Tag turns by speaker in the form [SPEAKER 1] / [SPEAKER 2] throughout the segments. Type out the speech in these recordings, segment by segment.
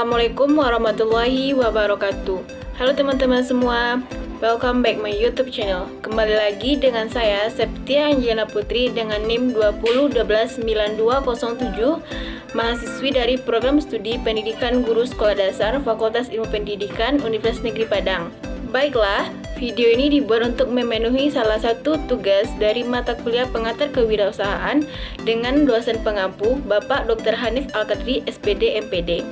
[SPEAKER 1] Assalamualaikum warahmatullahi wabarakatuh. Halo teman-teman semua, welcome back my YouTube channel. Kembali lagi dengan saya Septia Angelina Putri dengan NIM 20129207, mahasiswi dari Program Studi Pendidikan Guru Sekolah Dasar Fakultas Ilmu Pendidikan Universitas Negeri Padang. Baiklah, video ini dibuat untuk memenuhi salah satu tugas dari mata kuliah pengantar kewirausahaan dengan dosen pengampu Bapak Dr. Hanif Al-Qadri, SPD, MPD.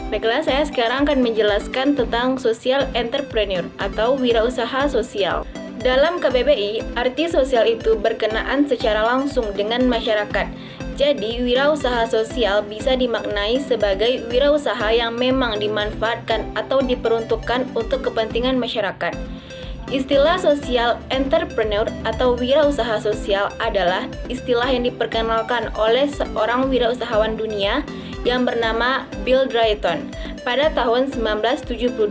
[SPEAKER 1] Baiklah, saya sekarang akan menjelaskan tentang social entrepreneur atau wirausaha sosial. Dalam KBBI, arti sosial itu berkenaan secara langsung dengan masyarakat. Jadi, wirausaha sosial bisa dimaknai sebagai wirausaha yang memang dimanfaatkan atau diperuntukkan untuk kepentingan masyarakat. Istilah social entrepreneur atau wirausaha sosial adalah istilah yang diperkenalkan oleh seorang wirausahawan dunia yang bernama Bill Drayton pada tahun 1972.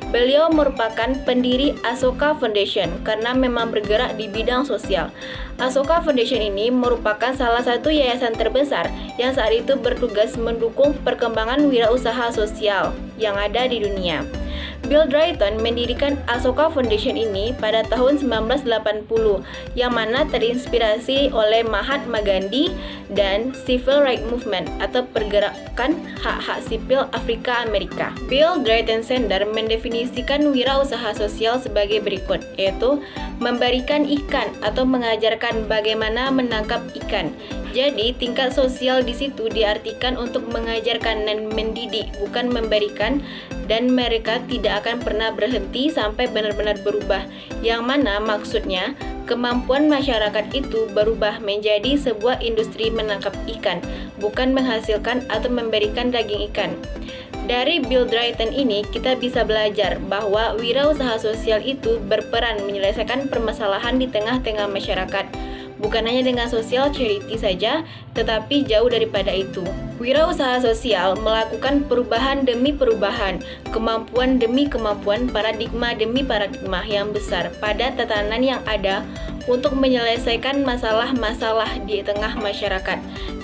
[SPEAKER 1] Beliau merupakan pendiri Asoka Foundation karena memang bergerak di bidang sosial. Asoka Foundation ini merupakan salah satu yayasan terbesar yang saat itu bertugas mendukung perkembangan wirausaha sosial yang ada di dunia. Bill Drayton mendirikan Asoka Foundation ini pada tahun 1980 yang mana terinspirasi oleh Mahatma Gandhi dan Civil Rights Movement atau pergerakan hak-hak sipil Afrika Amerika. Bill Drayton Sender mendefinisikan wirausaha sosial sebagai berikut, yaitu memberikan ikan atau mengajarkan bagaimana menangkap ikan. Jadi, tingkat sosial di situ diartikan untuk mengajarkan dan mendidik, bukan memberikan, dan mereka tidak akan pernah berhenti sampai benar-benar berubah. Yang mana maksudnya, kemampuan masyarakat itu berubah menjadi sebuah industri menangkap ikan, bukan menghasilkan atau memberikan daging ikan. Dari Bill Drayton ini, kita bisa belajar bahwa wirausaha sosial itu berperan menyelesaikan permasalahan di tengah-tengah masyarakat. Bukan hanya dengan sosial charity saja, tetapi jauh daripada itu. Wirausaha sosial melakukan perubahan demi perubahan, kemampuan demi kemampuan, paradigma demi paradigma yang besar pada tatanan yang ada untuk menyelesaikan masalah-masalah di tengah masyarakat.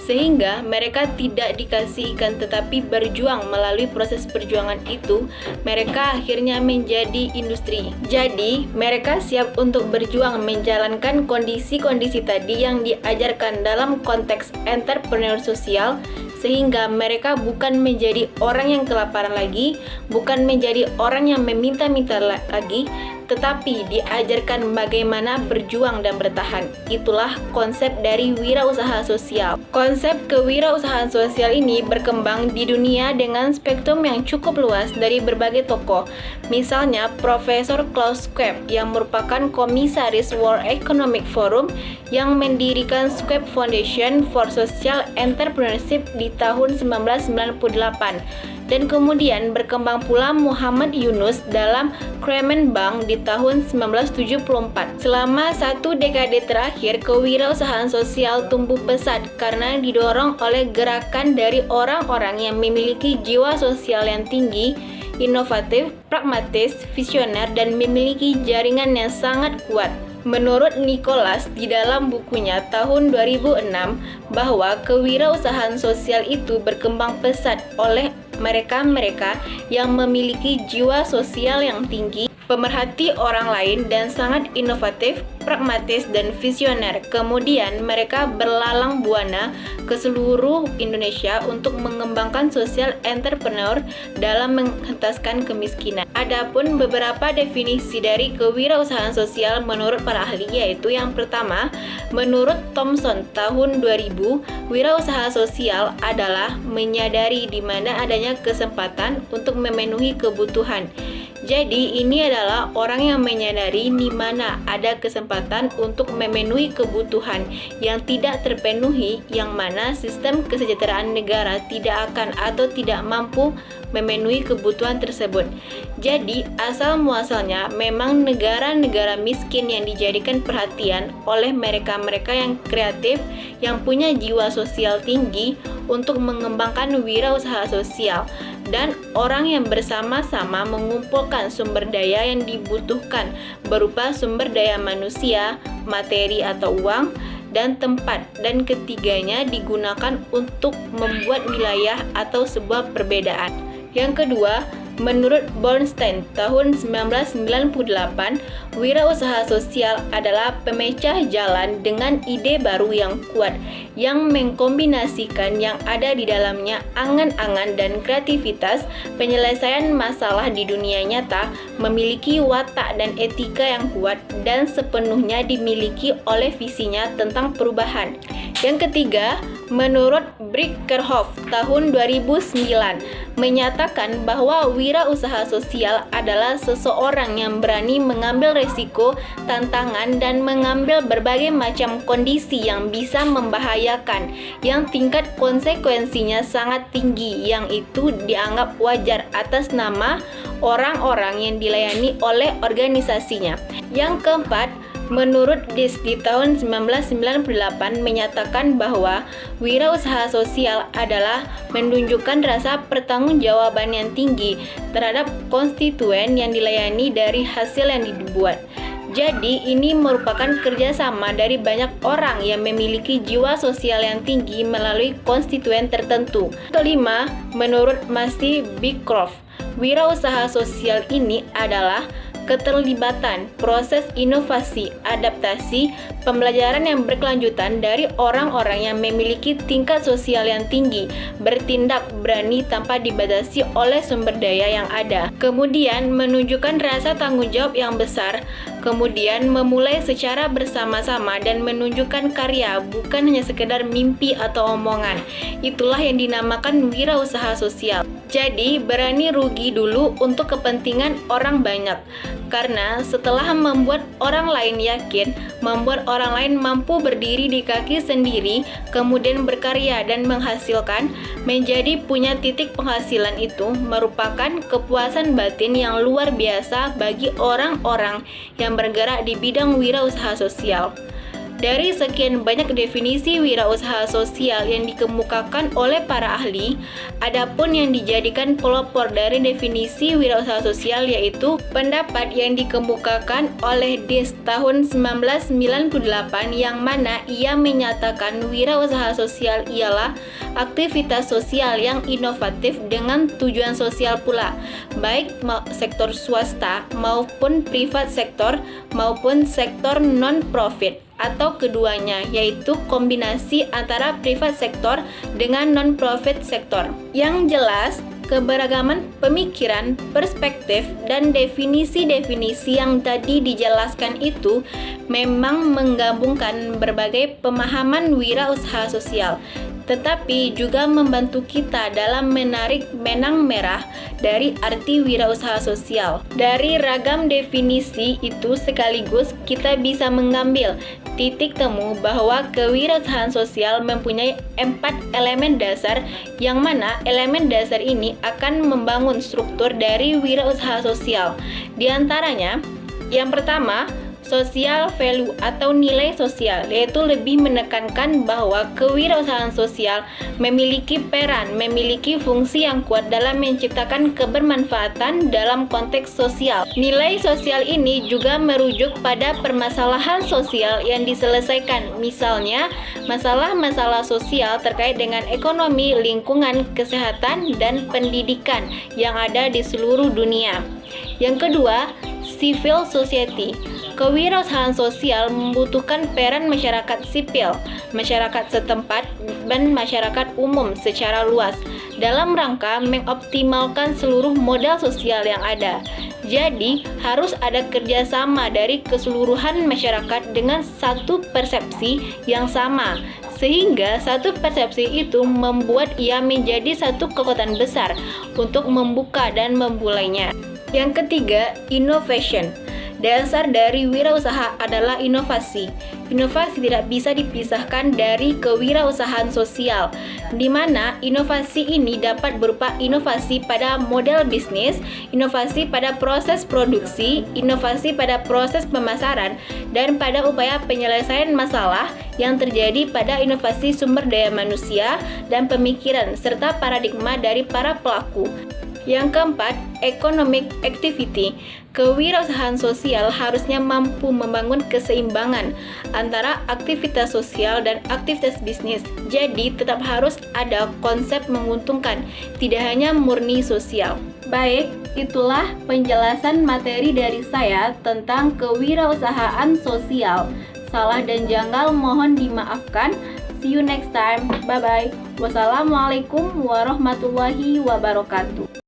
[SPEAKER 1] Sehingga mereka tidak dikasih ikan tetapi berjuang melalui proses perjuangan itu, mereka akhirnya menjadi industri. Jadi, mereka siap untuk berjuang menjalankan kondisi-kondisi tadi yang diajarkan dalam konteks entrepreneur sosial, sehingga mereka bukan menjadi orang yang kelaparan lagi, bukan menjadi orang yang meminta-minta lagi, tetapi diajarkan bagaimana berjuang dan bertahan. Itulah konsep dari wirausaha sosial. Konsep kewirausahaan sosial ini berkembang di dunia dengan spektrum yang cukup luas dari berbagai tokoh. Misalnya Profesor Klaus Schwab yang merupakan komisaris World Economic Forum yang mendirikan Schwab Foundation for Social Entrepreneurship di tahun 1998. Dan kemudian berkembang pula Muhammad Yunus dalam Kremen Bank di tahun 1974. Selama satu dekade terakhir, kewirausahaan sosial tumbuh pesat karena didorong oleh gerakan dari orang-orang yang memiliki jiwa sosial yang tinggi, inovatif, pragmatis, visioner, dan memiliki jaringan yang sangat kuat. Menurut Nicholas di dalam bukunya tahun 2006 bahwa kewirausahaan sosial itu berkembang pesat oleh mereka-mereka yang memiliki jiwa sosial yang tinggi, pemerhati orang lain, dan sangat inovatif, pragmatis, dan visioner. Kemudian mereka berlalang buana ke seluruh Indonesia untuk mengembangkan social entrepreneur dalam menghentaskan kemiskinan. Adapun beberapa definisi dari kewirausahaan sosial menurut para ahli, yaitu yang pertama, menurut Thomson tahun 2000, wirausaha sosial adalah menyadari di mana adanya kesempatan untuk memenuhi kebutuhan. Jadi ini adalah orang yang menyadari di mana ada kesempatan untuk memenuhi kebutuhan yang tidak terpenuhi, yang mana sistem kesejahteraan negara tidak akan atau tidak mampu memenuhi kebutuhan tersebut. Jadi asal muasalnya memang negara-negara miskin yang dijadikan perhatian oleh mereka-mereka yang kreatif, yang punya jiwa sosial tinggi untuk mengembangkan wirausaha sosial, dan orang yang bersama-sama mengumpulkan sumber daya yang dibutuhkan berupa sumber daya manusia, materi atau uang, dan tempat, dan ketiganya digunakan untuk membuat wilayah atau sebuah perbedaan. Yang kedua, menurut Bernstein tahun 1998, wirausaha sosial adalah pemecah jalan dengan ide baru yang kuat, yang mengkombinasikan yang ada di dalamnya angan-angan dan kreativitas, penyelesaian masalah di dunia nyata, memiliki watak dan etika yang kuat, dan sepenuhnya dimiliki oleh visinya tentang perubahan. Yang ketiga, menurut Bricker-Hoff tahun 2009, menyatakan bahwa wirausaha sosial adalah seseorang yang berani mengambil risiko, tantangan, dan mengambil berbagai macam kondisi yang bisa membahayakan, yang tingkat konsekuensinya sangat tinggi, yang itu dianggap wajar atas nama orang-orang yang dilayani oleh organisasinya. Yang keempat, menurut Dis di tahun 1998 menyatakan bahwa wirausaha sosial adalah menunjukkan rasa pertanggungjawaban yang tinggi terhadap konstituen yang dilayani dari hasil yang dibuat. Jadi, ini merupakan kerjasama dari banyak orang yang memiliki jiwa sosial yang tinggi melalui konstituen tertentu. Kelima, menurut Massey Beecroft, wirausaha sosial ini adalah keterlibatan, proses inovasi, adaptasi, pembelajaran yang berkelanjutan dari orang-orang yang memiliki tingkat sosial yang tinggi, bertindak berani tanpa dibatasi oleh sumber daya yang ada. Kemudian menunjukkan rasa tanggung jawab yang besar, kemudian memulai secara bersama-sama dan menunjukkan karya, bukan hanya sekedar mimpi atau omongan. Itulah yang dinamakan wirausaha sosial. Jadi, berani rugi dulu untuk kepentingan orang banyak. Karena setelah membuat orang lain yakin, membuat orang lain mampu berdiri di kaki sendiri, kemudian berkarya dan menghasilkan, menjadi punya titik penghasilan itu merupakan kepuasan batin yang luar biasa bagi orang-orang yang bergerak di bidang wirausaha sosial. Dari sekian banyak definisi wirausaha sosial yang dikemukakan oleh para ahli, adapun yang dijadikan pelopor dari definisi wirausaha sosial yaitu pendapat yang dikemukakan oleh Dis tahun 1998 yang mana ia menyatakan wirausaha sosial ialah aktivitas sosial yang inovatif dengan tujuan sosial pula, baik sektor swasta maupun privat sektor maupun sektor non-profit, atau keduanya, yaitu kombinasi antara privat sektor dengan non-profit sektor. Yang jelas, keberagaman pemikiran, perspektif, dan definisi-definisi yang tadi dijelaskan itu memang menggabungkan berbagai pemahaman wirausaha sosial, tetapi juga membantu kita dalam menarik benang merah dari arti wirausaha sosial. Dari ragam definisi itu sekaligus kita bisa mengambil titik temu bahwa kewirausahaan sosial mempunyai 4 elemen dasar, yang mana elemen dasar ini akan membangun struktur dari wirausaha sosial. Di antaranya, yang pertama, social value atau nilai sosial, yaitu lebih menekankan bahwa kewirausahaan sosial memiliki peran, memiliki fungsi yang kuat dalam menciptakan kebermanfaatan dalam konteks sosial. Nilai sosial ini juga merujuk pada permasalahan sosial yang diselesaikan, misalnya masalah-masalah sosial terkait dengan ekonomi, lingkungan, kesehatan, dan pendidikan yang ada di seluruh dunia. Yang kedua, civil society. Kewirausahaan sosial membutuhkan peran masyarakat sipil, masyarakat setempat, dan masyarakat umum secara luas dalam rangka mengoptimalkan seluruh modal sosial yang ada. Jadi, harus ada kerjasama dari keseluruhan masyarakat dengan satu persepsi yang sama, sehingga satu persepsi itu membuat ia menjadi satu kekuatan besar untuk membuka dan memulainya. Yang ketiga, innovation. Dasar dari wirausaha adalah inovasi. Inovasi tidak bisa dipisahkan dari kewirausahaan sosial, di mana inovasi ini dapat berupa inovasi pada model bisnis, inovasi pada proses produksi, inovasi pada proses pemasaran, dan pada upaya penyelesaian masalah yang terjadi pada inovasi sumber daya manusia dan pemikiran, serta paradigma dari para pelaku. Yang keempat, economic activity. Kewirausahaan sosial harusnya mampu membangun keseimbangan antara aktivitas sosial dan aktivitas bisnis. Jadi, tetap harus ada konsep menguntungkan, tidak hanya murni sosial. Baik, itulah penjelasan materi dari saya tentang kewirausahaan sosial. Salah dan janggal mohon dimaafkan. See you next time. Bye-bye. Wassalamualaikum warahmatullahi wabarakatuh.